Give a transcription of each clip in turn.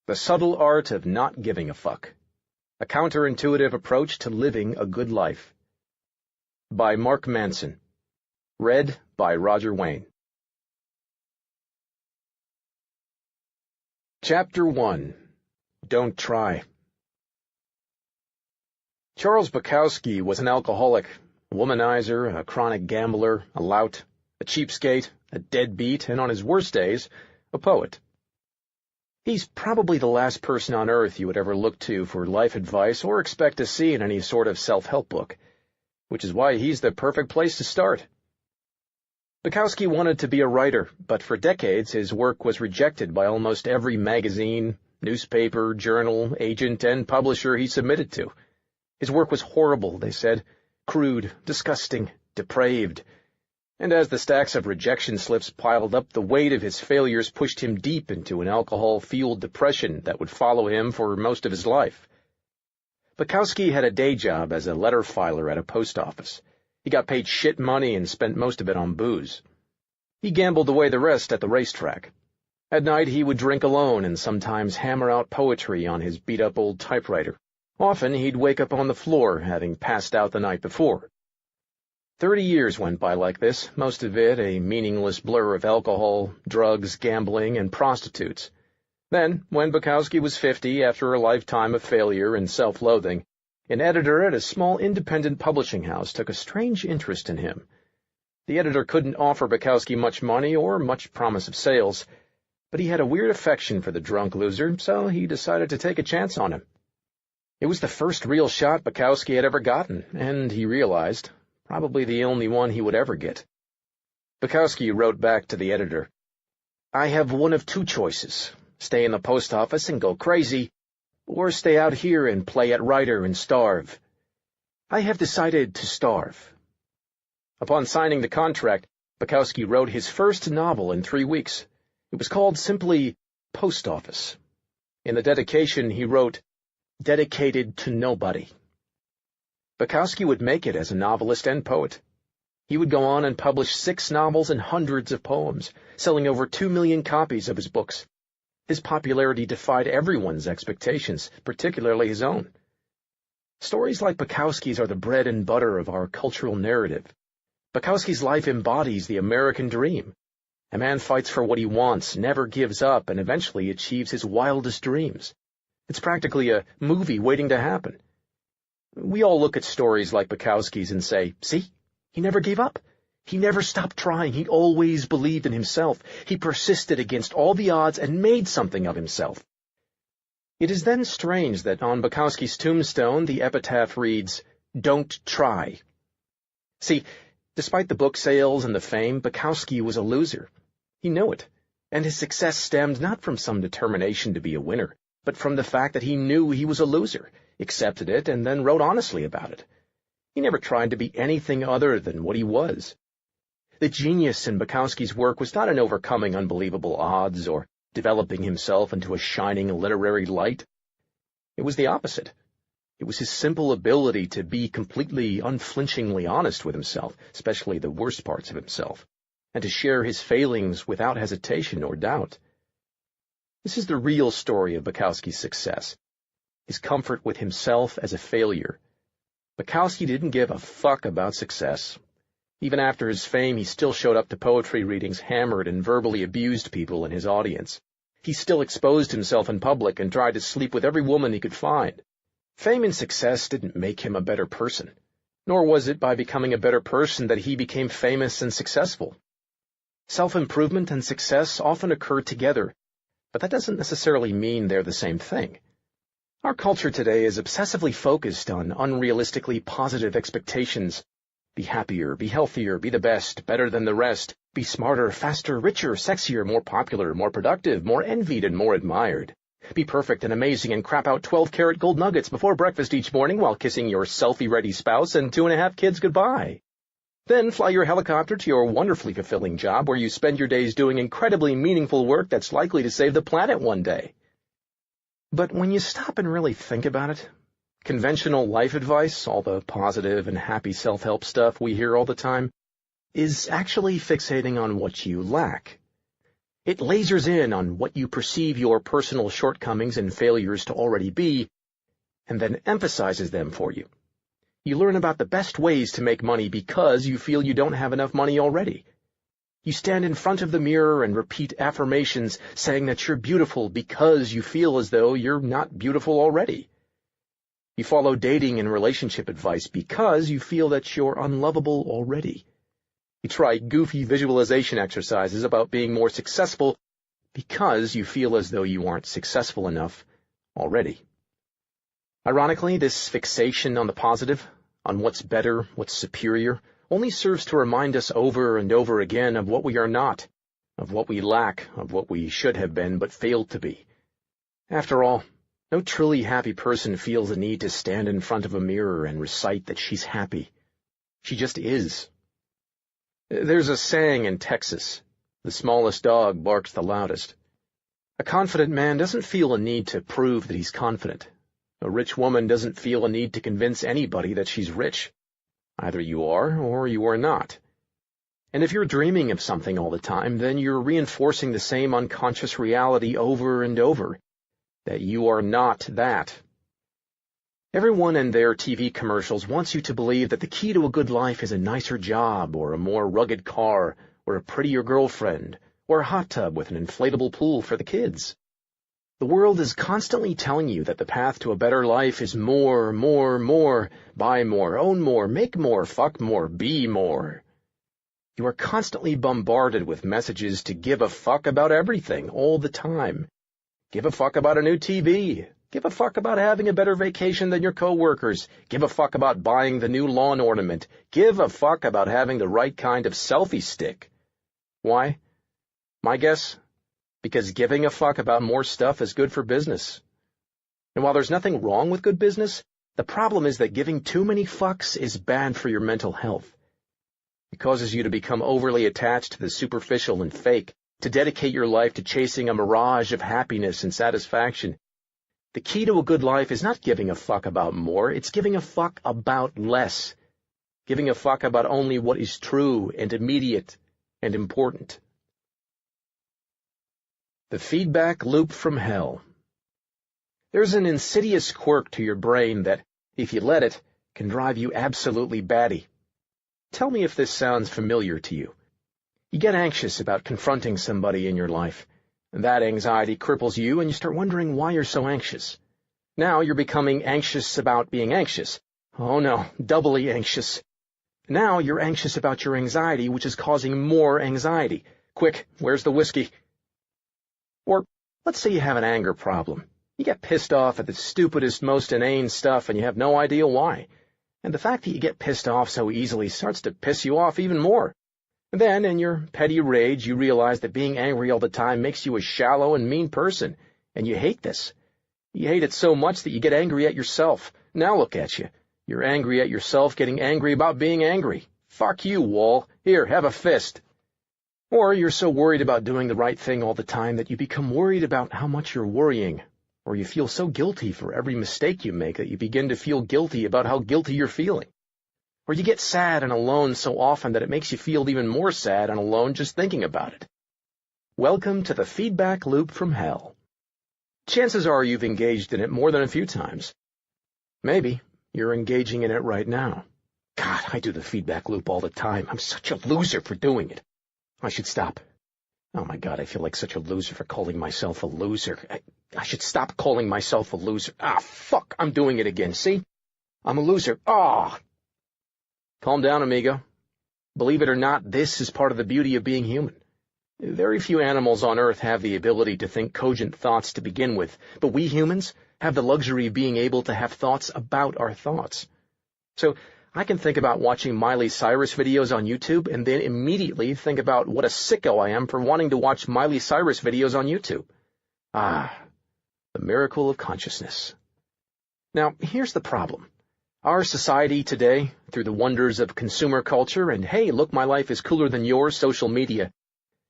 The Subtle Art of Not Giving a Fuck. A Counterintuitive Approach to Living a Good Life. By Mark Manson. Read by Roger Wayne. Chapter 1. Don't Try. Charles Bukowski was an alcoholic, a womanizer, a chronic gambler, a lout, a cheapskate, a deadbeat, and on his worst days, a poet. He's probably the last person on earth you would ever look to for life advice or expect to see in any sort of self-help book, which is why he's the perfect place to start. Bukowski wanted to be a writer, but for decades his work was rejected by almost every magazine, newspaper, journal, agent, and publisher he submitted to. His work was horrible, they said, crude, disgusting, depraved. And as the stacks of rejection slips piled up, the weight of his failures pushed him deep into an alcohol-fueled depression that would follow him for most of his life. Bukowski had a day job as a letter filer at a post office. He got paid shit money and spent most of it on booze. He gambled away the rest at the racetrack. At night he would drink alone and sometimes hammer out poetry on his beat-up old typewriter. Often he'd wake up on the floor, having passed out the night before. 30 years went by like this, most of it a meaningless blur of alcohol, drugs, gambling, and prostitutes. Then, when Bukowski was 50, after a lifetime of failure and self-loathing, an editor at a small independent publishing house took a strange interest in him. The editor couldn't offer Bukowski much money or much promise of sales, but he had a weird affection for the drunk loser, so he decided to take a chance on him. It was the first real shot Bukowski had ever gotten, and he realized, probably the only one he would ever get. Bukowski wrote back to the editor, "I have one of two choices, stay in the post office and go crazy, or stay out here and play at writer and starve. I have decided to starve." Upon signing the contract, Bukowski wrote his first novel in 3 weeks. It was called simply Post Office. In the dedication he wrote, "Dedicated to nobody." Bukowski would make it as a novelist and poet. He would go on and publish 6 novels and hundreds of poems, selling over 2 million copies of his books. His popularity defied everyone's expectations, particularly his own. Stories like Bukowski's are the bread and butter of our cultural narrative. Bukowski's life embodies the American dream. A man fights for what he wants, never gives up, and eventually achieves his wildest dreams. It's practically a movie waiting to happen. We all look at stories like Bukowski's and say, see, he never gave up. He never stopped trying. He always believed in himself. He persisted against all the odds and made something of himself. It is then strange that on Bukowski's tombstone the epitaph reads, "Don't try." See, despite the book sales and the fame, Bukowski was a loser. He knew it, and his success stemmed not from some determination to be a winner, but from the fact that he knew he was a loser, accepted it, and then wrote honestly about it. He never tried to be anything other than what he was. The genius in Bukowski's work was not in overcoming unbelievable odds or developing himself into a shining literary light. It was the opposite. It was his simple ability to be completely, unflinchingly honest with himself, especially the worst parts of himself, and to share his failings without hesitation or doubt. This is the real story of Bukowski's success, his comfort with himself as a failure. Bukowski didn't give a fuck about success. Even after his fame, he still showed up to poetry readings, hammered and verbally abused people in his audience. He still exposed himself in public and tried to sleep with every woman he could find. Fame and success didn't make him a better person, nor was it by becoming a better person that he became famous and successful. Self-improvement and success often occur together, but that doesn't necessarily mean they're the same thing. Our culture today is obsessively focused on unrealistically positive expectations. Be happier, be healthier, be the best, better than the rest, be smarter, faster, richer, sexier, more popular, more productive, more envied, and more admired. Be perfect and amazing and crap out 12-karat gold nuggets before breakfast each morning while kissing your selfie-ready spouse and 2.5 kids goodbye. Then fly your helicopter to your wonderfully fulfilling job where you spend your days doing incredibly meaningful work that's likely to save the planet one day. But when you stop and really think about it, conventional life advice, all the positive and happy self-help stuff we hear all the time, is actually fixating on what you lack. It lasers in on what you perceive your personal shortcomings and failures to already be, and then emphasizes them for you. You learn about the best ways to make money because you feel you don't have enough money already. You stand in front of the mirror and repeat affirmations saying that you're beautiful because you feel as though you're not beautiful already. You follow dating and relationship advice because you feel that you're unlovable already. You try goofy visualization exercises about being more successful because you feel as though you aren't successful enough already. Ironically, this fixation on the positive, on what's better, what's superior, only serves to remind us over and over again of what we are not, of what we lack, of what we should have been but failed to be. After all, no truly happy person feels the need to stand in front of a mirror and recite that she's happy. She just is. There's a saying in Texas, the smallest dog barks the loudest. A confident man doesn't feel a need to prove that he's confident. A rich woman doesn't feel a need to convince anybody that she's rich. Either you are or you are not. And if you're dreaming of something all the time, then you're reinforcing the same unconscious reality over and over, that you are not that. Everyone in their TV commercials wants you to believe that the key to a good life is a nicer job, or a more rugged car, or a prettier girlfriend, or a hot tub with an inflatable pool for the kids. The world is constantly telling you that the path to a better life is more, buy more, own more, make more, fuck more, be more. You are constantly bombarded with messages to give a fuck about everything, all the time. Give a fuck about a new TV. Give a fuck about having a better vacation than your coworkers. Give a fuck about buying the new lawn ornament. Give a fuck about having the right kind of selfie stick. Why? My guess? Because giving a fuck about more stuff is good for business. And while there's nothing wrong with good business, the problem is that giving too many fucks is bad for your mental health. It causes you to become overly attached to the superficial and fake, to dedicate your life to chasing a mirage of happiness and satisfaction. The key to a good life is not giving a fuck about more, it's giving a fuck about less. Giving a fuck about only what is true and immediate and important. The feedback loop from hell. There's an insidious quirk to your brain that, if you let it, can drive you absolutely batty. Tell me if this sounds familiar to you. You get anxious about confronting somebody in your life. That anxiety cripples you, and you start wondering why you're so anxious. Now you're becoming anxious about being anxious. Oh no, doubly anxious. Now you're anxious about your anxiety, which is causing more anxiety. Quick, where's the whiskey? Or let's say you have an anger problem. You get pissed off at the stupidest, most inane stuff, and you have no idea why. And the fact that you get pissed off so easily starts to piss you off even more. Then, in your petty rage, you realize that being angry all the time makes you a shallow and mean person, and you hate this. You hate it so much that you get angry at yourself. Now look at you. You're angry at yourself getting angry about being angry. Fuck you, Wall. Here, have a fist. Or you're so worried about doing the right thing all the time that you become worried about how much you're worrying. Or you feel so guilty for every mistake you make that you begin to feel guilty about how guilty you're feeling. Or you get sad and alone so often that it makes you feel even more sad and alone just thinking about it. Welcome to the feedback loop from hell. Chances are you've engaged in it more than a few times. Maybe you're engaging in it right now. God, I do the feedback loop all the time. I'm such a loser for doing it. I should stop. Oh my God, I feel like such a loser for calling myself a loser. I should stop calling myself a loser. Ah, fuck, I'm doing it again, see? I'm a loser. Ah! Calm down, amigo. Believe it or not, this is part of the beauty of being human. Very few animals on Earth have the ability to think cogent thoughts to begin with, but we humans have the luxury of being able to have thoughts about our thoughts. So, I can think about watching Miley Cyrus videos on YouTube and then immediately think about what a sicko I am for wanting to watch Miley Cyrus videos on YouTube. Ah, the miracle of consciousness. Now, here's the problem. Our society today, through the wonders of consumer culture and, hey, look, my life is cooler than yours, social media,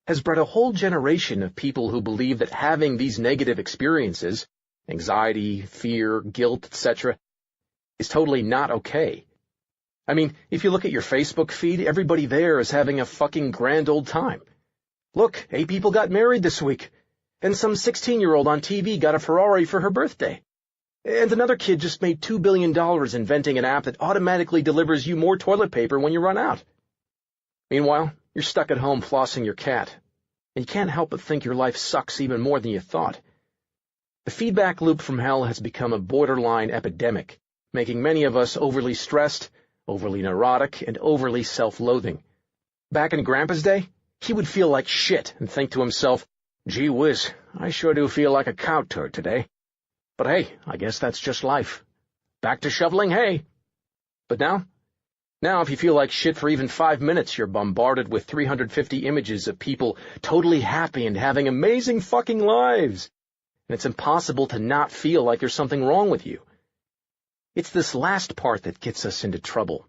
has bred a whole generation of people who believe that having these negative experiences, anxiety, fear, guilt, etc., is totally not okay. I mean, if you look at your Facebook feed, everybody there is having a fucking grand old time. Look, 8 people got married this week, and some 16-year-old on TV got a Ferrari for her birthday. And another kid just made $2 billion inventing an app that automatically delivers you more toilet paper when you run out. Meanwhile, you're stuck at home flossing your cat, and you can't help but think your life sucks even more than you thought. The feedback loop from hell has become a borderline epidemic, making many of us overly stressed, overly neurotic, and overly self-loathing. Back in Grandpa's day, he would feel like shit and think to himself, "Gee whiz, I sure do feel like a cow turd today. But hey, I guess that's just life. Back to shoveling hay." But now if you feel like shit for even 5 minutes, you're bombarded with 350 images of people totally happy and having amazing fucking lives. And it's impossible to not feel like there's something wrong with you. It's this last part that gets us into trouble.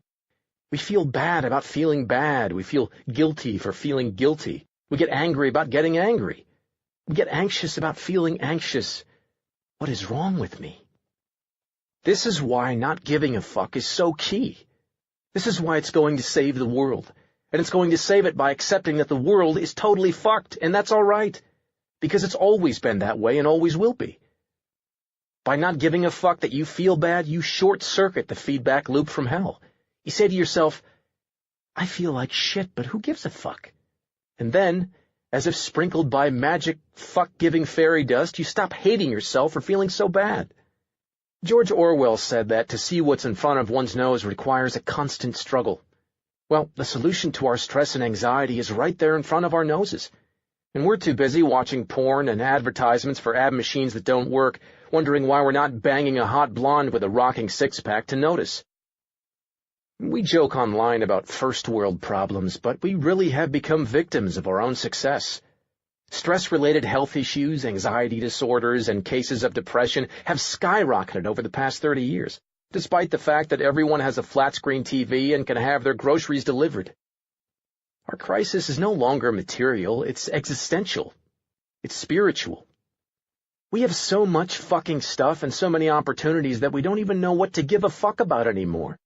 We feel bad about feeling bad. We feel guilty for feeling guilty. We get angry about getting angry. We get anxious about feeling anxious. What is wrong with me? This is why not giving a fuck is so key. This is why it's going to save the world. And it's going to save it by accepting that the world is totally fucked, and that's all right. Because it's always been that way and always will be. By not giving a fuck that you feel bad, you short-circuit the feedback loop from hell. You say to yourself, "I feel like shit, but who gives a fuck?" And then, as if sprinkled by magic fuck-giving fairy dust, you stop hating yourself for feeling so bad. George Orwell said that to see what's in front of one's nose requires a constant struggle. Well, the solution to our stress and anxiety is right there in front of our noses. And we're too busy watching porn and advertisements for ab machines that don't work, wondering why we're not banging a hot blonde with a rocking six-pack to notice. We joke online about first-world problems, but we really have become victims of our own success. Stress-related health issues, anxiety disorders, and cases of depression have skyrocketed over the past 30 years, despite the fact that everyone has a flat-screen TV and can have their groceries delivered. Our crisis is no longer material, it's existential. It's spiritual. We have so much fucking stuff and so many opportunities that we don't even know what to give a fuck about anymore.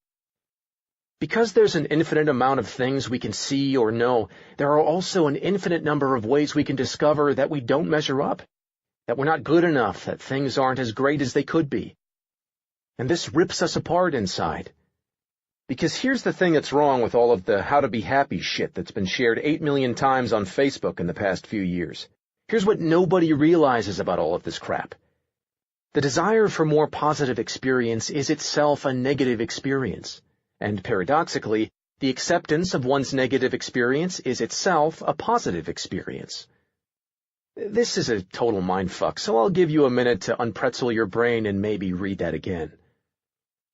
Because there's an infinite amount of things we can see or know, there are also an infinite number of ways we can discover that we don't measure up, that we're not good enough, that things aren't as great as they could be. And this rips us apart inside. Because here's the thing that's wrong with all of the how to be happy shit that's been shared 8 million times on Facebook in the past few years. Here's what nobody realizes about all of this crap. The desire for more positive experience is itself a negative experience. And paradoxically, the acceptance of one's negative experience is itself a positive experience. This is a total mindfuck, so I'll give you a minute to unpretzel your brain and maybe read that again.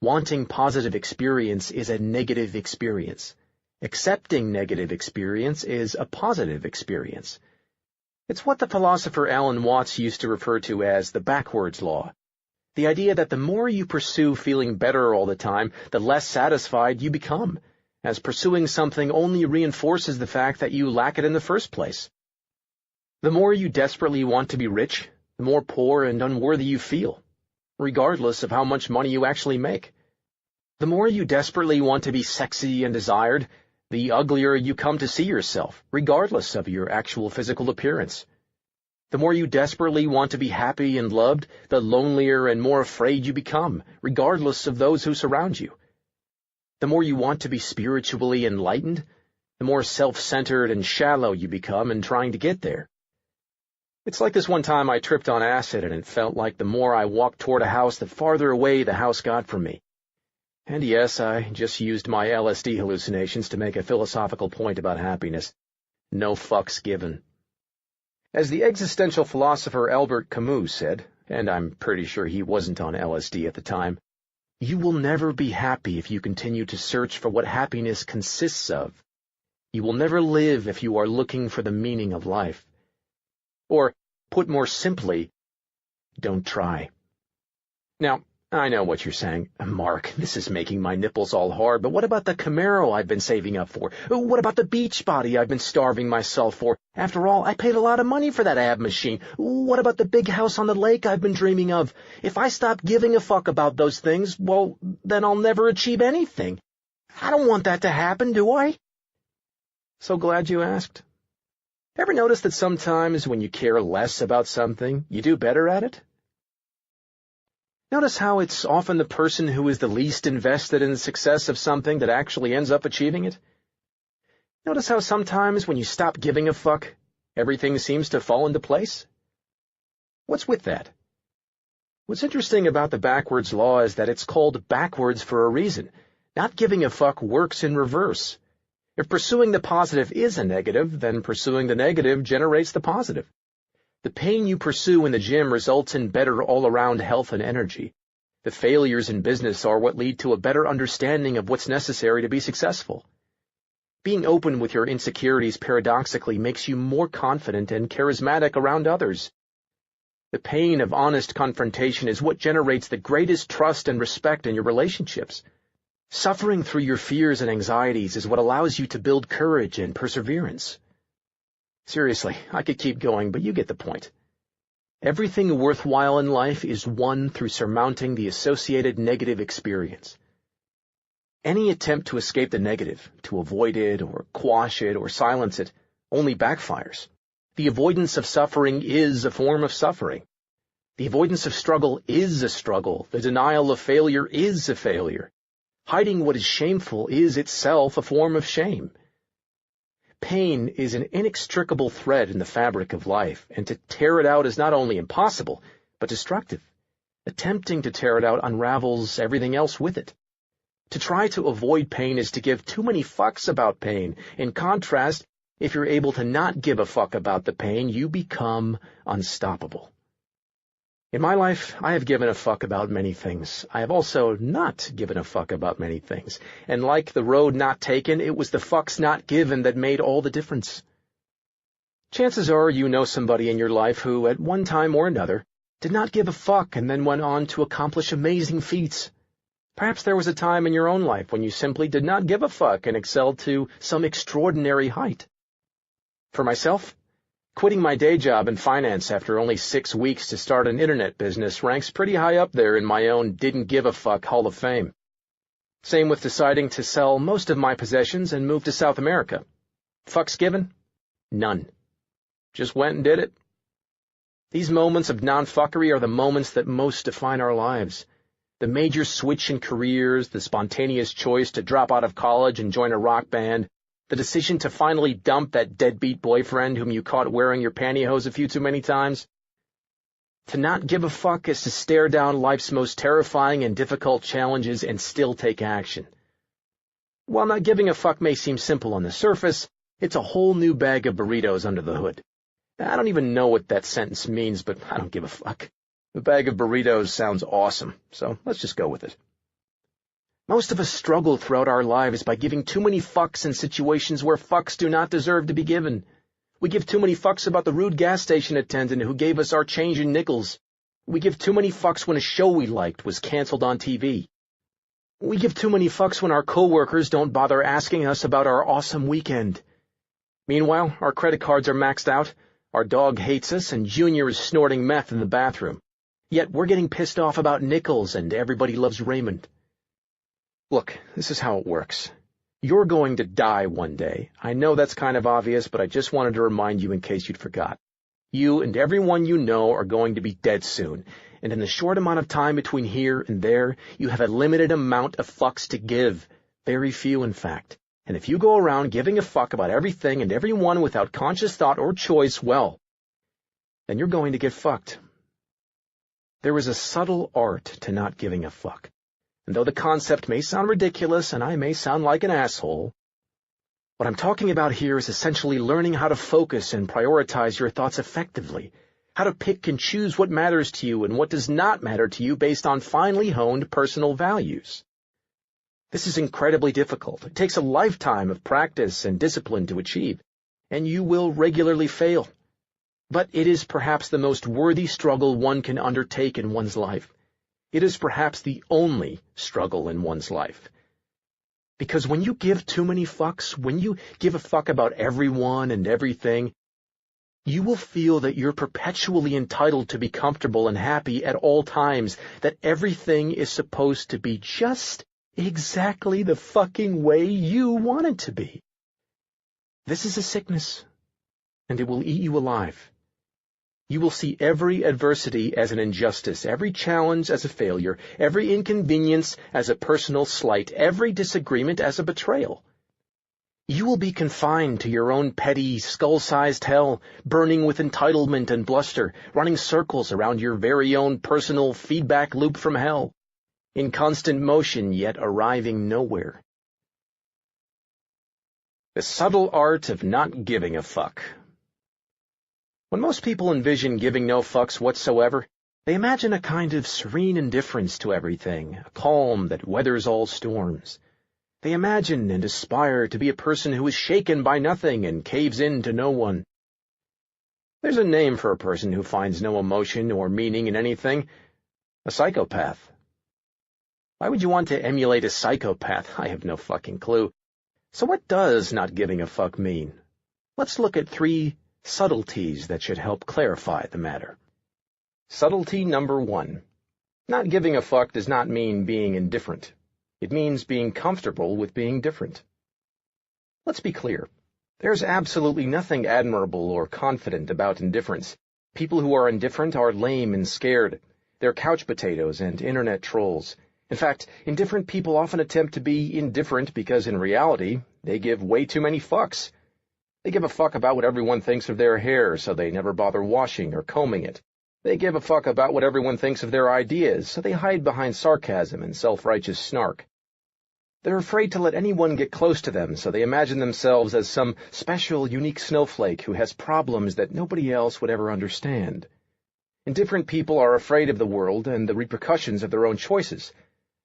Wanting positive experience is a negative experience. Accepting negative experience is a positive experience. It's what the philosopher Alan Watts used to refer to as the backwards law. The idea that the more you pursue feeling better all the time, the less satisfied you become, as pursuing something only reinforces the fact that you lack it in the first place. The more you desperately want to be rich, the more poor and unworthy you feel, regardless of how much money you actually make. The more you desperately want to be sexy and desired, the uglier you come to see yourself, regardless of your actual physical appearance. The more you desperately want to be happy and loved, the lonelier and more afraid you become, regardless of those who surround you. The more you want to be spiritually enlightened, the more self-centered and shallow you become in trying to get there. It's like this one time I tripped on acid, and it felt like the more I walked toward a house, the farther away the house got from me. And yes, I just used my LSD hallucinations to make a philosophical point about happiness. No fucks given. As the existential philosopher Albert Camus said, and I'm pretty sure he wasn't on LSD at the time, "You will never be happy if you continue to search for what happiness consists of. You will never live if you are looking for the meaning of life." Or, put more simply, don't try. Now, I know what you're saying. "Mark, this is making my nipples all hard, but what about the Camaro I've been saving up for? What about the beach body I've been starving myself for? After all, I paid a lot of money for that ab machine. What about the big house on the lake I've been dreaming of? If I stop giving a fuck about those things, well, then I'll never achieve anything. I don't want that to happen, do I?" So glad you asked. Ever notice that sometimes when you care less about something, you do better at it? Notice how it's often the person who is the least invested in the success of something that actually ends up achieving it? Notice how sometimes when you stop giving a fuck, everything seems to fall into place? What's with that? What's interesting about the backwards law is that it's called backwards for a reason. Not giving a fuck works in reverse. If pursuing the positive is a negative, then pursuing the negative generates the positive. The pain you pursue in the gym results in better all-around health and energy. The failures in business are what lead to a better understanding of what's necessary to be successful. Being open with your insecurities paradoxically makes you more confident and charismatic around others. The pain of honest confrontation is what generates the greatest trust and respect in your relationships. Suffering through your fears and anxieties is what allows you to build courage and perseverance. Seriously, I could keep going, but you get the point. Everything worthwhile in life is won through surmounting the associated negative experience. Any attempt to escape the negative, to avoid it or quash it or silence it, only backfires. The avoidance of suffering is a form of suffering. The avoidance of struggle is a struggle. The denial of failure is a failure. Hiding what is shameful is itself a form of shame. Pain is an inextricable thread in the fabric of life, and to tear it out is not only impossible, but destructive. Attempting to tear it out unravels everything else with it. To try to avoid pain is to give too many fucks about pain. In contrast, if you're able to not give a fuck about the pain, you become unstoppable. In my life, I have given a fuck about many things. I have also not given a fuck about many things. And like the road not taken, it was the fucks not given that made all the difference. Chances are you know somebody in your life who, at one time or another, did not give a fuck and then went on to accomplish amazing feats. Perhaps there was a time in your own life when you simply did not give a fuck and excelled to some extraordinary height. For myself, quitting my day job in finance after only 6 weeks to start an internet business ranks pretty high up there in my own didn't give a fuck Hall of Fame. Same with deciding to sell most of my possessions and move to South America. Fucks given? None. Just went and did it. These moments of non-fuckery are the moments that most define our lives. The major switch in careers, the spontaneous choice to drop out of college and join a rock band, the decision to finally dump that deadbeat boyfriend whom you caught wearing your pantyhose a few too many times. To not give a fuck is to stare down life's most terrifying and difficult challenges and still take action. While not giving a fuck may seem simple on the surface, it's a whole new bag of burritos under the hood. I don't even know what that sentence means, but I don't give a fuck. The bag of burritos sounds awesome, so let's just go with it. Most of us struggle throughout our lives by giving too many fucks in situations where fucks do not deserve to be given. We give too many fucks about the rude gas station attendant who gave us our change in nickels. We give too many fucks when a show we liked was canceled on TV. We give too many fucks when our coworkers don't bother asking us about our awesome weekend. Meanwhile, our credit cards are maxed out, our dog hates us, and Junior is snorting meth in the bathroom. Yet we're getting pissed off about nickels and everybody loves Raymond. Look, this is how it works. You're going to die one day. I know that's kind of obvious, but I just wanted to remind you in case you'd forgot. You and everyone you know are going to be dead soon, and in the short amount of time between here and there, you have a limited amount of fucks to give. Very few, in fact. And if you go around giving a fuck about everything and everyone without conscious thought or choice, well, then you're going to get fucked. There is a subtle art to not giving a fuck. And though the concept may sound ridiculous and I may sound like an asshole, what I'm talking about here is essentially learning how to focus and prioritize your thoughts effectively, how to pick and choose what matters to you and what does not matter to you based on finely honed personal values. This is incredibly difficult. It takes a lifetime of practice and discipline to achieve, and you will regularly fail. But it is perhaps the most worthy struggle one can undertake in one's life. It is perhaps the only struggle in one's life. Because when you give too many fucks, when you give a fuck about everyone and everything, you will feel that you're perpetually entitled to be comfortable and happy at all times, that everything is supposed to be just exactly the fucking way you want it to be. This is a sickness. and it will eat you alive. You will see every adversity as an injustice, every challenge as a failure, every inconvenience as a personal slight, every disagreement as a betrayal. You will be confined to your own petty, skull-sized hell, burning with entitlement and bluster, running circles around your very own personal feedback loop from hell, in constant motion yet arriving nowhere. The subtle art of not giving a fuck. When most people envision giving no fucks whatsoever, they imagine a kind of serene indifference to everything, a calm that weathers all storms. They imagine and aspire to be a person who is shaken by nothing and caves in to no one. There's a name for a person who finds no emotion or meaning in anything: a psychopath. Why would you want to emulate a psychopath? I have no fucking clue. So what does not giving a fuck mean? Let's look at 3 subtleties that should help clarify the matter. Subtlety number 1. Not giving a fuck does not mean being indifferent. It means being comfortable with being different. Let's be clear. There's absolutely nothing admirable or confident about indifference. People who are indifferent are lame and scared. They're couch potatoes and internet trolls. In fact, indifferent people often attempt to be indifferent because in reality, they give way too many fucks. They give a fuck about what everyone thinks of their hair, so they never bother washing or combing it. They give a fuck about what everyone thinks of their ideas, so they hide behind sarcasm and self-righteous snark. They're afraid to let anyone get close to them, so they imagine themselves as some special, unique snowflake who has problems that nobody else would ever understand. Indifferent people are afraid of the world and the repercussions of their own choices.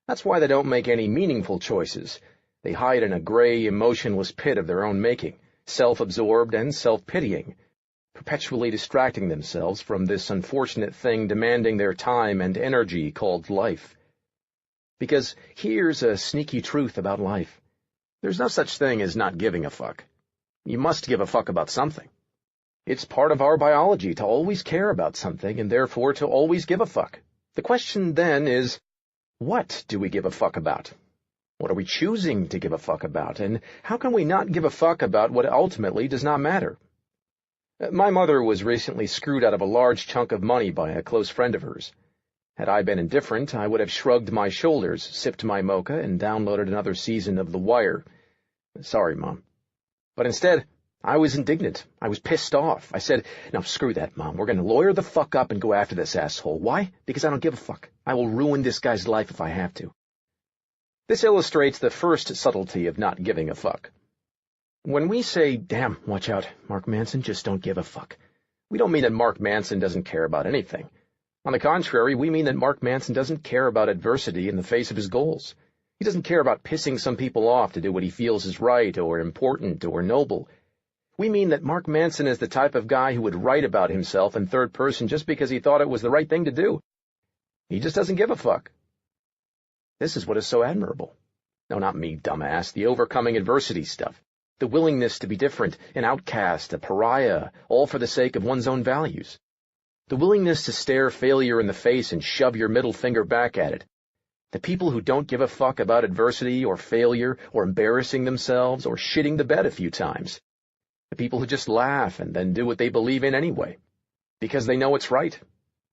That's why they don't make any meaningful choices. They hide in a gray, emotionless pit of their own making, self-absorbed and self-pitying, perpetually distracting themselves from this unfortunate thing demanding their time and energy called life. Because here's a sneaky truth about life. There's no such thing as not giving a fuck. You must give a fuck about something. It's part of our biology to always care about something and therefore to always give a fuck. The question then is, what do we give a fuck about? What are we choosing to give a fuck about? And how can we not give a fuck about what ultimately does not matter? My mother was recently screwed out of a large chunk of money by a close friend of hers. Had I been indifferent, I would have shrugged my shoulders, sipped my mocha, and downloaded another season of The Wire. Sorry, Mom. But instead, I was indignant. I was pissed off. I said, "Now screw that, Mom. We're going to lawyer the fuck up and go after this asshole. Why? Because I don't give a fuck. I will ruin this guy's life if I have to." This illustrates the first subtlety of not giving a fuck. When we say, "Damn, watch out, Mark Manson, just don't give a fuck," we don't mean that Mark Manson doesn't care about anything. On the contrary, we mean that Mark Manson doesn't care about adversity in the face of his goals. He doesn't care about pissing some people off to do what he feels is right or important or noble. We mean that Mark Manson is the type of guy who would write about himself in third person just because he thought it was the right thing to do. He just doesn't give a fuck. This is what is so admirable. No, not me, dumbass, the overcoming adversity stuff. The willingness to be different, an outcast, a pariah, all for the sake of one's own values. The willingness to stare failure in the face and shove your middle finger back at it. The people who don't give a fuck about adversity or failure or embarrassing themselves or shitting the bed a few times. The people who just laugh and then do what they believe in anyway. Because they know it's right.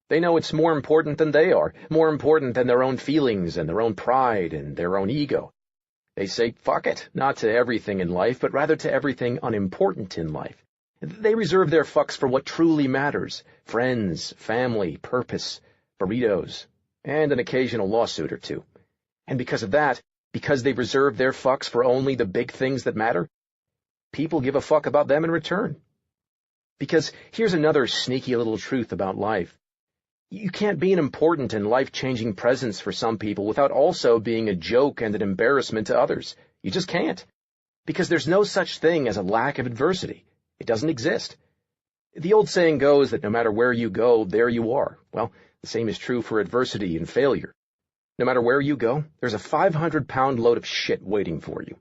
They know it's more important than they are, more important than their own feelings and their own pride and their own ego. They say fuck it, not to everything in life, but rather to everything unimportant in life. They reserve their fucks for what truly matters: friends, family, purpose, burritos, and an occasional lawsuit or two. And because of that, because they reserve their fucks for only the big things that matter, people give a fuck about them in return. Because here's another sneaky little truth about life. You can't be an important and life-changing presence for some people without also being a joke and an embarrassment to others. You just can't. Because there's no such thing as a lack of adversity. It doesn't exist. The old saying goes that no matter where you go, there you are. Well, the same is true for adversity and failure. No matter where you go, there's a 500-pound load of shit waiting for you.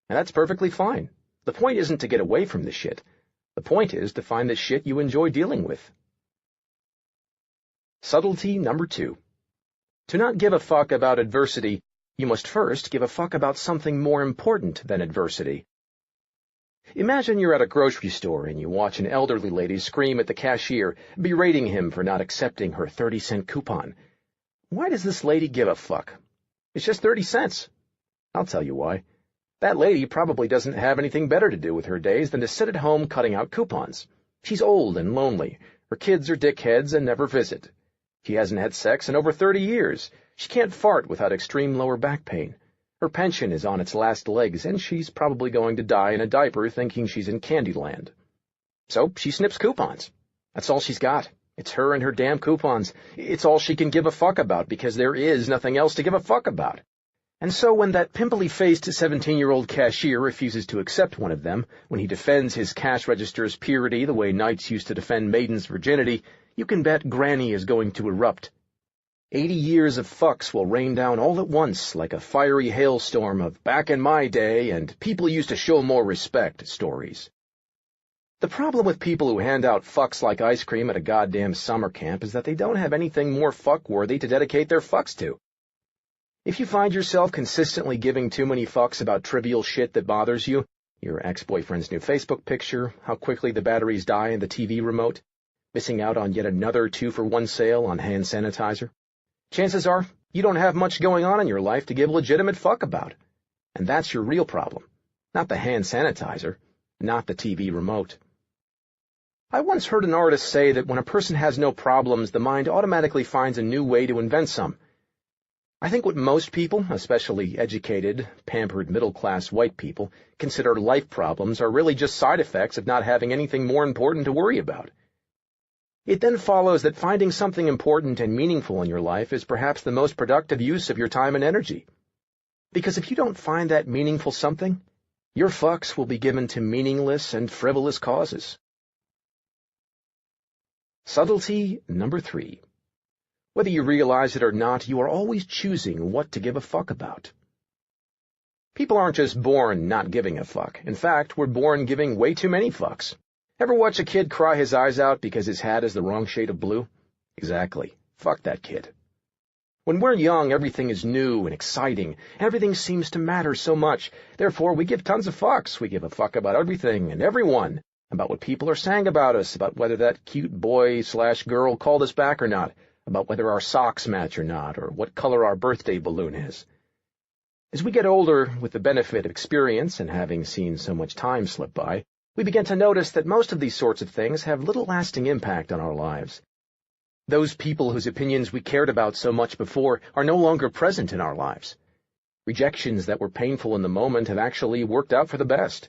And that's perfectly fine. The point isn't to get away from the shit. The point is to find the shit you enjoy dealing with. Subtlety number 2. To not give a fuck about adversity, you must first give a fuck about something more important than adversity. Imagine you're at a grocery store and you watch an elderly lady scream at the cashier, berating him for not accepting her 30-cent coupon. Why does this lady give a fuck? It's just 30 cents. I'll tell you why. That lady probably doesn't have anything better to do with her days than to sit at home cutting out coupons. She's old and lonely. Her kids are dickheads and never visit. She hasn't had sex in over 30 years. She can't fart without extreme lower back pain. Her pension is on its last legs, and she's probably going to die in a diaper thinking she's in Candyland. So she snips coupons. That's all she's got. It's her and her damn coupons. It's all she can give a fuck about because there is nothing else to give a fuck about. And so when that pimply-faced 17-year-old cashier refuses to accept one of them, when he defends his cash register's purity the way knights used to defend maidens' virginity, you can bet Granny is going to erupt. 80 years of fucks will rain down all at once like a fiery hailstorm of back in my day and people used to show more respect stories. The problem with people who hand out fucks like ice cream at a goddamn summer camp is that they don't have anything more fuck-worthy to dedicate their fucks to. If you find yourself consistently giving too many fucks about trivial shit that bothers you, your ex-boyfriend's new Facebook picture, how quickly the batteries die in the TV remote, missing out on yet another 2-for-1 sale on hand sanitizer, chances are you don't have much going on in your life to give a legitimate fuck about. And that's your real problem, not the hand sanitizer, not the TV remote. I once heard an artist say that when a person has no problems, the mind automatically finds a new way to invent some. I think what most people, especially educated, pampered middle-class white people, consider life problems are really just side effects of not having anything more important to worry about. It then follows that finding something important and meaningful in your life is perhaps the most productive use of your time and energy. Because if you don't find that meaningful something, your fucks will be given to meaningless and frivolous causes. Subtlety number 3. Whether you realize it or not, you are always choosing what to give a fuck about. People aren't just born not giving a fuck. In fact, we're born giving way too many fucks. Ever watch a kid cry his eyes out because his hat is the wrong shade of blue? Exactly. Fuck that kid. When we're young, everything is new and exciting. Everything seems to matter so much. Therefore, we give tons of fucks. We give a fuck about everything and everyone, about what people are saying about us, about whether that cute boy/girl called us back or not, about whether our socks match or not, or what color our birthday balloon is. As we get older, with the benefit of experience and having seen so much time slip by, we begin to notice that most of these sorts of things have little lasting impact on our lives. Those people whose opinions we cared about so much before are no longer present in our lives. Rejections that were painful in the moment have actually worked out for the best.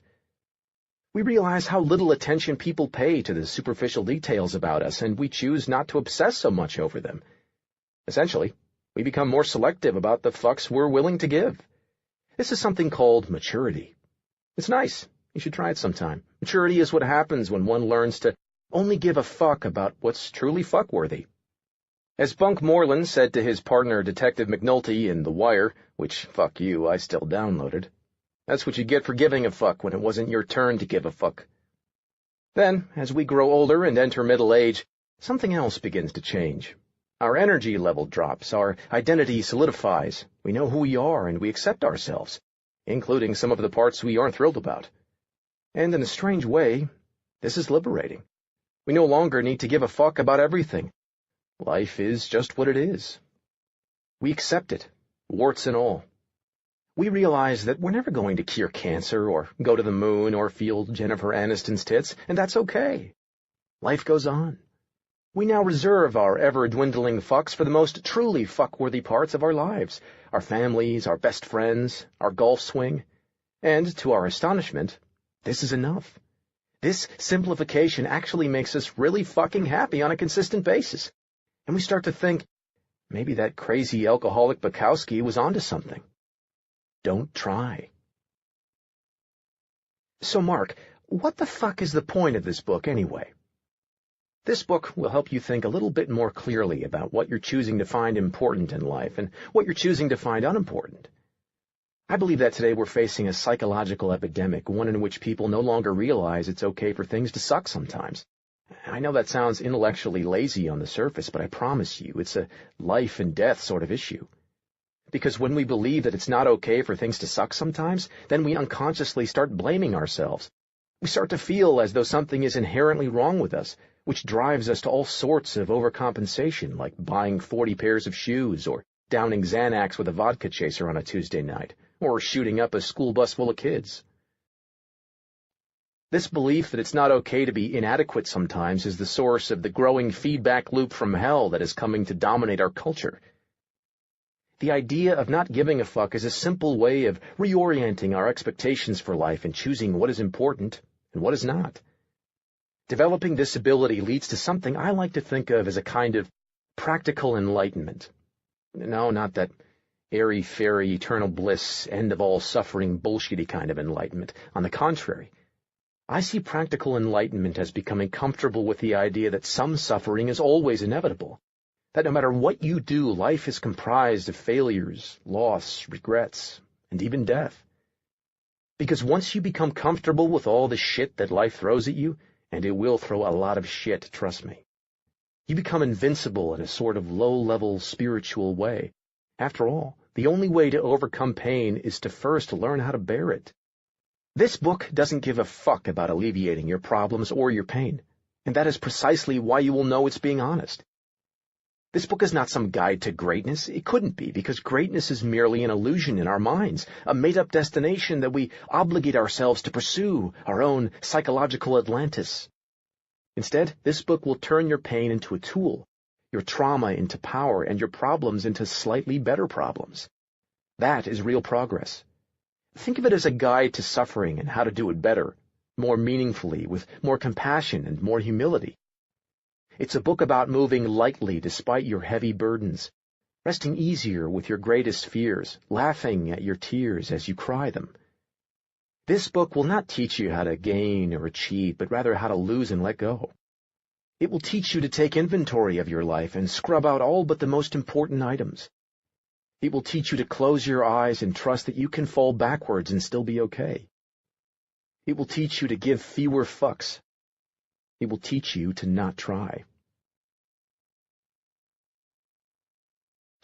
We realize how little attention people pay to the superficial details about us, and we choose not to obsess so much over them. Essentially, we become more selective about the fucks we're willing to give. This is something called maturity. It's nice. You should try it sometime. Maturity is what happens when one learns to only give a fuck about what's truly fuck-worthy. As Bunk Moreland said to his partner Detective McNulty in The Wire, which, fuck you, I still downloaded, that's what you get for giving a fuck when it wasn't your turn to give a fuck. Then, as we grow older and enter middle age, something else begins to change. Our energy level drops, our identity solidifies, we know who we are and we accept ourselves, including some of the parts we aren't thrilled about. And in a strange way, this is liberating. We no longer need to give a fuck about everything. Life is just what it is. We accept it, warts and all. We realize that we're never going to cure cancer or go to the moon or feel Jennifer Aniston's tits, and that's okay. Life goes on. We now reserve our ever-dwindling fucks for the most truly fuck-worthy parts of our lives, our families, our best friends, our golf swing. And, to our astonishment, this is enough. This simplification actually makes us really fucking happy on a consistent basis. And we start to think, maybe that crazy alcoholic Bukowski was onto something. Don't try. So, Mark, what the fuck is the point of this book anyway? This book will help you think a little bit more clearly about what you're choosing to find important in life and what you're choosing to find unimportant. I believe that today we're facing a psychological epidemic, one in which people no longer realize it's okay for things to suck sometimes. I know that sounds intellectually lazy on the surface, but I promise you it's a life and death sort of issue. Because when we believe that it's not okay for things to suck sometimes, then we unconsciously start blaming ourselves. We start to feel as though something is inherently wrong with us, which drives us to all sorts of overcompensation, like buying 40 pairs of shoes, or downing Xanax with a vodka chaser on a Tuesday night, or shooting up a school bus full of kids. This belief that it's not okay to be inadequate sometimes is the source of the growing feedback loop from hell that is coming to dominate our culture. The idea of not giving a fuck is a simple way of reorienting our expectations for life and choosing what is important and what is not. Developing this ability leads to something I like to think of as a kind of practical enlightenment. No, not that airy-fairy, eternal bliss, end-of-all-suffering, bullshitty kind of enlightenment. On the contrary, I see practical enlightenment as becoming comfortable with the idea that some suffering is always inevitable, that no matter what you do, life is comprised of failures, loss, regrets, and even death. Because once you become comfortable with all the shit that life throws at you, and it will throw a lot of shit, trust me, you become invincible in a sort of low-level spiritual way. After all, the only way to overcome pain is to first learn how to bear it. This book doesn't give a fuck about alleviating your problems or your pain, and that is precisely why you will know it's being honest. This book is not some guide to greatness. It couldn't be, because greatness is merely an illusion in our minds, a made-up destination that we obligate ourselves to pursue, our own psychological Atlantis. Instead, this book will turn your pain into a tool, your trauma into power, and your problems into slightly better problems. That is real progress. Think of it as a guide to suffering and how to do it better, more meaningfully, with more compassion and more humility. It's a book about moving lightly despite your heavy burdens, resting easier with your greatest fears, laughing at your tears as you cry them. This book will not teach you how to gain or achieve, but rather how to lose and let go. It will teach you to take inventory of your life and scrub out all but the most important items. It will teach you to close your eyes and trust that you can fall backwards and still be okay. It will teach you to give fewer fucks. It will teach you to not try.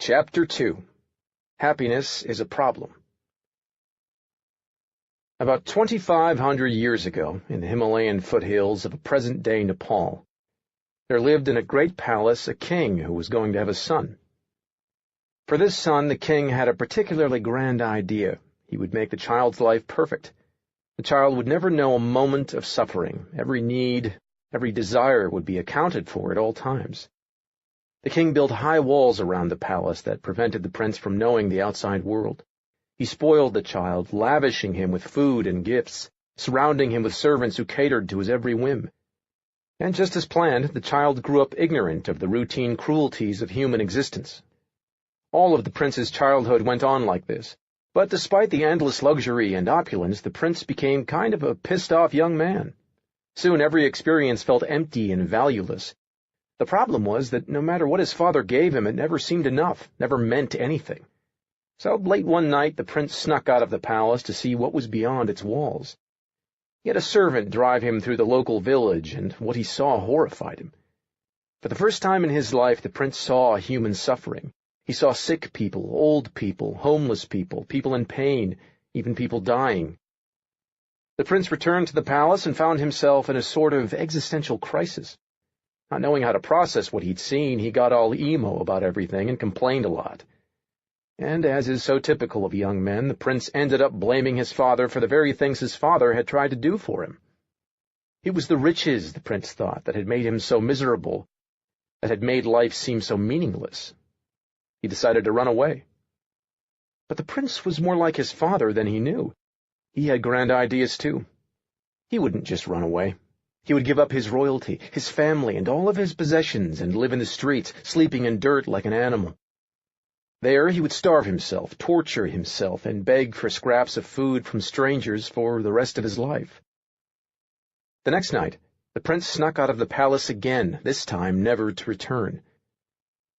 Chapter 2. Happiness is a Problem. About 2,500 years ago, in the Himalayan foothills of present-day Nepal, there lived in a great palace a king who was going to have a son. For this son, the king had a particularly grand idea. He would make the child's life perfect. The child would never know a moment of suffering. Every need, every desire would be accounted for at all times. The king built high walls around the palace that prevented the prince from knowing the outside world. He spoiled the child, lavishing him with food and gifts, surrounding him with servants who catered to his every whim. And just as planned, the child grew up ignorant of the routine cruelties of human existence. All of the prince's childhood went on like this, but despite the endless luxury and opulence, the prince became kind of a pissed-off young man. Soon every experience felt empty and valueless. The problem was that no matter what his father gave him, it never seemed enough, never meant anything. So late one night the prince snuck out of the palace to see what was beyond its walls. He had a servant drive him through the local village, and what he saw horrified him. For the first time in his life, the prince saw human suffering. He saw sick people, old people, homeless people, people in pain, even people dying. The prince returned to the palace and found himself in a sort of existential crisis. Not knowing how to process what he'd seen, he got all emo about everything and complained a lot. And, as is so typical of young men, the prince ended up blaming his father for the very things his father had tried to do for him. It was the riches, the prince thought, that had made him so miserable, that had made life seem so meaningless. He decided to run away. But the prince was more like his father than he knew. He had grand ideas, too. He wouldn't just run away. He would give up his royalty, his family, and all of his possessions, and live in the streets, sleeping in dirt like an animal. There he would starve himself, torture himself, and beg for scraps of food from strangers for the rest of his life. The next night, the prince snuck out of the palace again, this time never to return.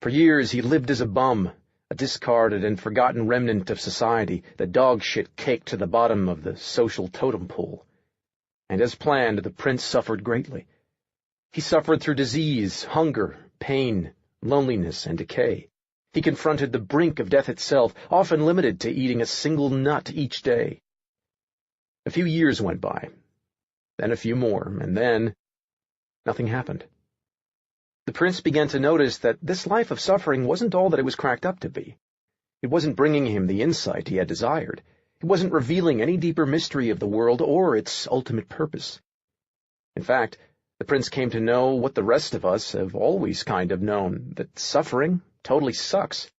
For years he lived as a bum, a discarded and forgotten remnant of society, the dog shit caked to the bottom of the social totem pole. And as planned, the prince suffered greatly. He suffered through disease, hunger, pain, loneliness, and decay. He confronted the brink of death itself, often limited to eating a single nut each day. A few years went by. then a few more, and then nothing happened. The prince began to notice that this life of suffering wasn't all that it was cracked up to be. It wasn't bringing him the insight he had desired. It wasn't revealing any deeper mystery of the world or its ultimate purpose. In fact, the prince came to know what the rest of us have always kind of known, that suffering totally sucks.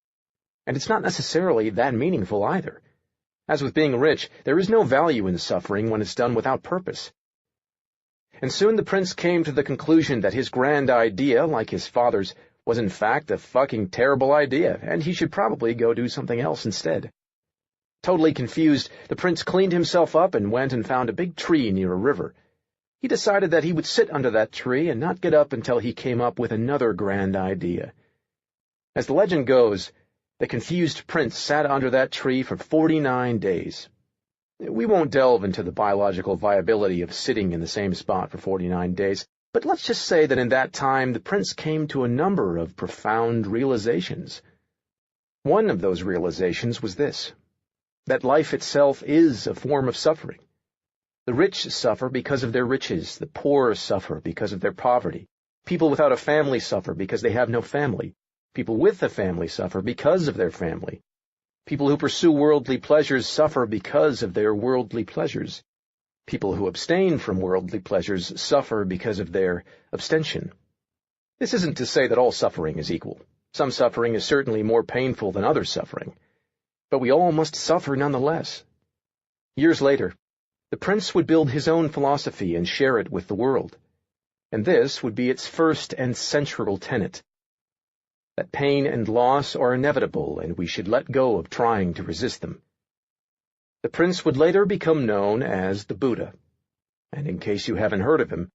And it's not necessarily that meaningful either. As with being rich, there is no value in suffering when it's done without purpose. And soon the prince came to the conclusion that his grand idea, like his father's, was in fact a fucking terrible idea, and he should probably go do something else instead. Totally confused, the prince cleaned himself up and went and found a big tree near a river. He decided that he would sit under that tree and not get up until he came up with another grand idea. As the legend goes, the confused prince sat under that tree for 49 days. We won't delve into the biological viability of sitting in the same spot for 49 days, but let's just say that in that time the prince came to a number of profound realizations. One of those realizations was this: that life itself is a form of suffering. The rich suffer because of their riches, the poor suffer because of their poverty. People without a family suffer because they have no family. People with a family suffer because of their family. People who pursue worldly pleasures suffer because of their worldly pleasures. People who abstain from worldly pleasures suffer because of their abstention. This isn't to say that all suffering is equal. Some suffering is certainly more painful than other suffering. But we all must suffer nonetheless. Years later, the prince would build his own philosophy and share it with the world. And this would be its first and central tenet: that pain and loss are inevitable, and we should let go of trying to resist them. The prince would later become known as the Buddha, and in case you haven't heard of him,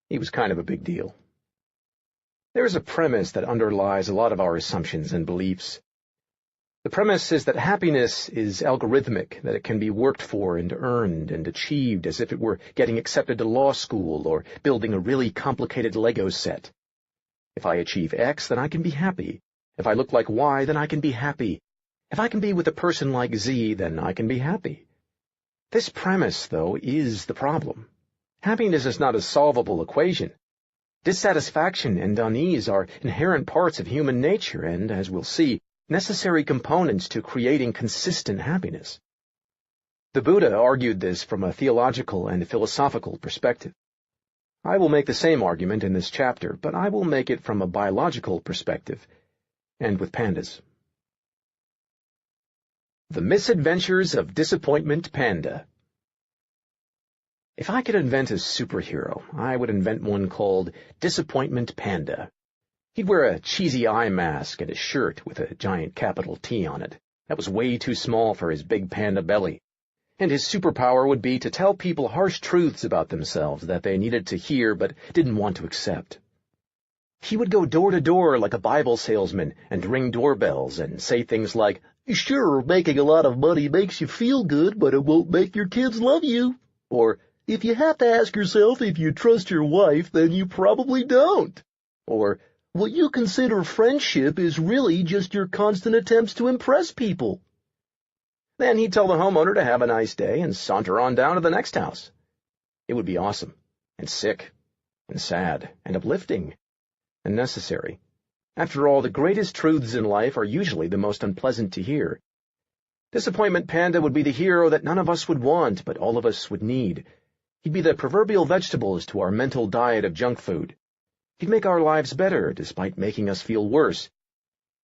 he was kind of a big deal. There is a premise that underlies a lot of our assumptions and beliefs. The premise is that happiness is algorithmic, that it can be worked for and earned and achieved as if it were getting accepted to law school or building a really complicated Lego set. If I achieve X, then I can be happy. If I look like Y, then I can be happy. If I can be with a person like Z, then I can be happy. This premise, though, is the problem. Happiness is not a solvable equation. Dissatisfaction and unease are inherent parts of human nature and, as we'll see, necessary components to creating consistent happiness. The Buddha argued this from a theological and philosophical perspective. I will make the same argument in this chapter, but I will make it from a biological perspective, and with pandas. The Misadventures of Disappointment Panda. If I could invent a superhero, I would invent one called Disappointment Panda. He'd wear a cheesy eye mask and a shirt with a giant capital T on it. That was way too small for his big panda belly. And his superpower would be to tell people harsh truths about themselves that they needed to hear but didn't want to accept. He would go door to door like a Bible salesman and ring doorbells and say things like, "Sure, making a lot of money makes you feel good, but it won't make your kids love you." Or, "If you have to ask yourself if you trust your wife, then you probably don't." Or, "What you consider friendship is really just your constant attempts to impress people." Then he'd tell the homeowner to have a nice day and saunter on down to the next house. It would be awesome, and sick, and sad, and uplifting, and necessary. After all, the greatest truths in life are usually the most unpleasant to hear. Disappointment Panda would be the hero that none of us would want, but all of us would need. He'd be the proverbial vegetables to our mental diet of junk food. He'd make our lives better, despite making us feel worse.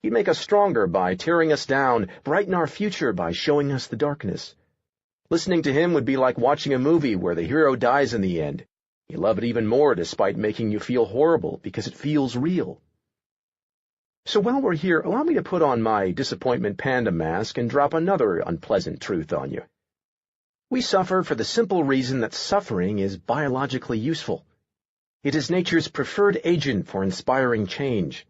He'd make us stronger by tearing us down, brighten our future by showing us the darkness. Listening to him would be like watching a movie where the hero dies in the end. You love it even more despite making you feel horrible, because it feels real. So while we're here, allow me to put on my Disappointment Panda mask and drop another unpleasant truth on you. We suffer for the simple reason that suffering is biologically useful. It is nature's preferred agent for inspiring change.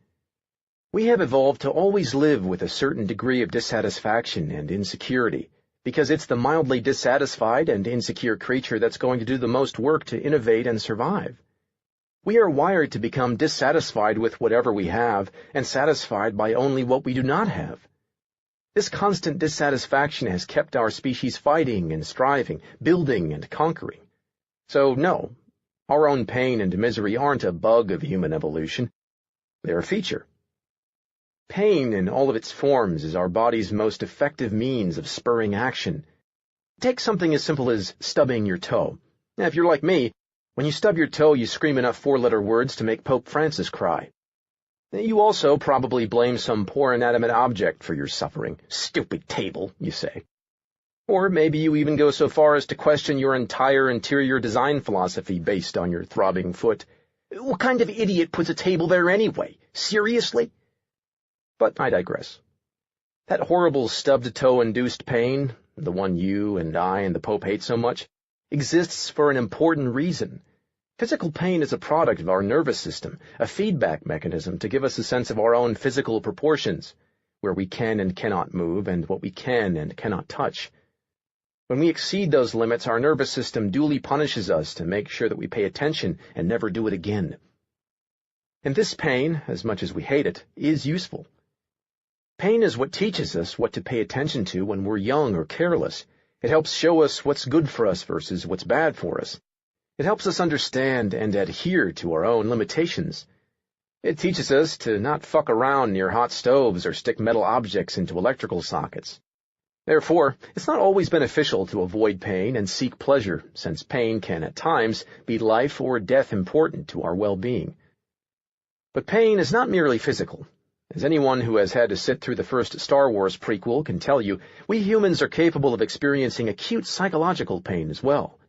We have evolved to always live with a certain degree of dissatisfaction and insecurity, because it's the mildly dissatisfied and insecure creature that's going to do the most work to innovate and survive. We are wired to become dissatisfied with whatever we have and satisfied by only what we do not have. This constant dissatisfaction has kept our species fighting and striving, building and conquering. So no, our own pain and misery aren't a bug of human evolution. They're a feature. Pain in all of its forms is our body's most effective means of spurring action. Take something as simple as stubbing your toe. Now, if you're like me, when you stub your toe, you scream enough four-letter words to make Pope Francis cry. You also probably blame some poor inanimate object for your suffering. Stupid table, you say. Or maybe you even go so far as to question your entire interior design philosophy based on your throbbing foot. What kind of idiot puts a table there anyway? Seriously? But I digress. That horrible stubbed-toe-induced pain, the one you and I and the Pope hate so much, exists for an important reason. Physical pain is a product of our nervous system, a feedback mechanism to give us a sense of our own physical proportions, where we can and cannot move and what we can and cannot touch. When we exceed those limits, our nervous system duly punishes us to make sure that we pay attention and never do it again. And this pain, as much as we hate it, is useful. Pain is what teaches us what to pay attention to when we're young or careless. It helps show us what's good for us versus what's bad for us. It helps us understand and adhere to our own limitations. It teaches us to not fuck around near hot stoves or stick metal objects into electrical sockets. Therefore, it's not always beneficial to avoid pain and seek pleasure, since pain can at times be life or death important to our well-being. But pain is not merely physical. As anyone who has had to sit through the first Star Wars prequel can tell you, we humans are capable of experiencing acute psychological pain as well.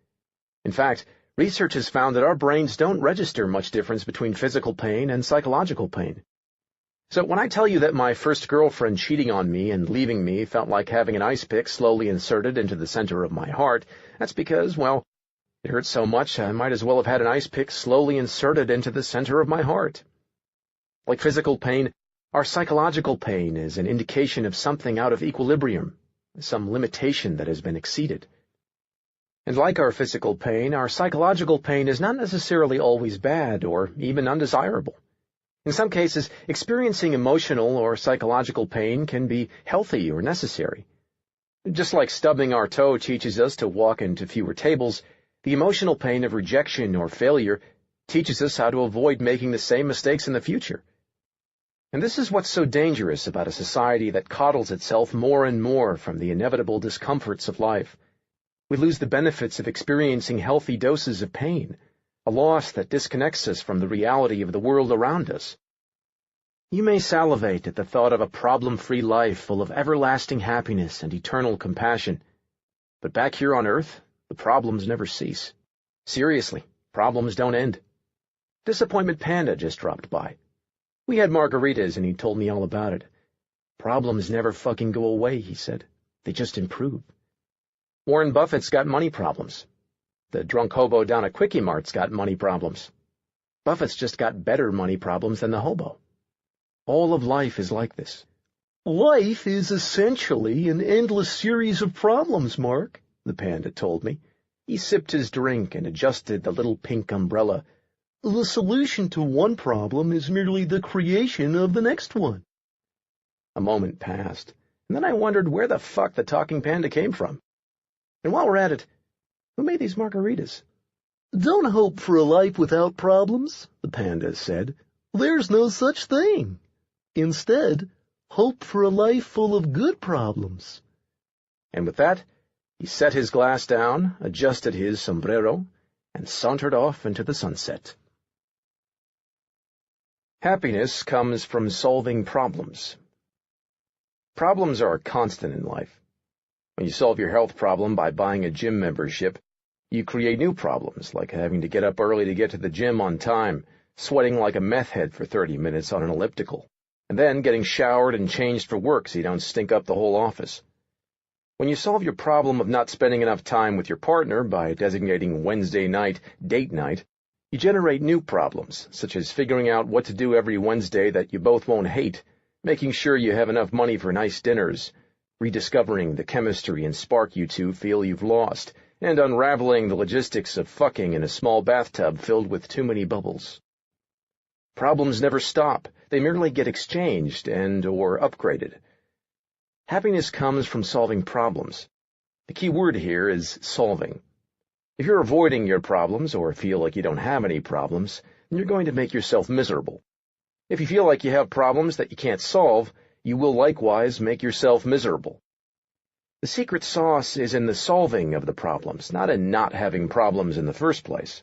In fact, research has found that our brains don't register much difference between physical pain and psychological pain. So when I tell you that my first girlfriend cheating on me and leaving me felt like having an ice pick slowly inserted into the center of my heart, that's because, well, it hurt so much I might as well have had an ice pick slowly inserted into the center of my heart. Like physical pain, our psychological pain is an indication of something out of equilibrium, some limitation that has been exceeded. And like our physical pain, our psychological pain is not necessarily always bad or even undesirable. In some cases, experiencing emotional or psychological pain can be healthy or necessary. Just like stubbing our toe teaches us to walk into fewer tables, the emotional pain of rejection or failure teaches us how to avoid making the same mistakes in the future. And this is what's so dangerous about a society that coddles itself more and more from the inevitable discomforts of life. We lose the benefits of experiencing healthy doses of pain, a loss that disconnects us from the reality of the world around us. You may salivate at the thought of a problem-free life full of everlasting happiness and eternal compassion, but back here on Earth, the problems never cease. Seriously, problems don't end. Disappointment Panda just dropped by. We had margaritas and he told me all about it. Problems never fucking go away, he said. They just improve. Warren Buffett's got money problems. The drunk hobo down at Quickie Mart's got money problems. Buffett's just got better money problems than the hobo. All of life is like this. Life is essentially an endless series of problems, Mark, the panda told me. He sipped his drink and adjusted the little pink umbrella. The solution to one problem is merely the creation of the next one. A moment passed, and then I wondered where the fuck the talking panda came from. And while we're at it, who made these margaritas? Don't hope for a life without problems, the panda said. There's no such thing. Instead, hope for a life full of good problems. And with that, he set his glass down, adjusted his sombrero, and sauntered off into the sunset. Happiness comes from solving problems. Problems are a constant in life. When you solve your health problem by buying a gym membership, you create new problems, like having to get up early to get to the gym on time, sweating like a meth head for 30 minutes on an elliptical, and then getting showered and changed for work so you don't stink up the whole office. When you solve your problem of not spending enough time with your partner by designating Wednesday night date night, you generate new problems, such as figuring out what to do every Wednesday that you both won't hate, making sure you have enough money for nice dinners, rediscovering the chemistry and spark you two feel you've lost, and unraveling the logistics of fucking in a small bathtub filled with too many bubbles. Problems never stop. They merely get exchanged and/or upgraded. Happiness comes from solving problems. The key word here is solving. If you're avoiding your problems or feel like you don't have any problems, then you're going to make yourself miserable. If you feel like you have problems that you can't solve, you will likewise make yourself miserable. The secret sauce is in the solving of the problems, not in not having problems in the first place.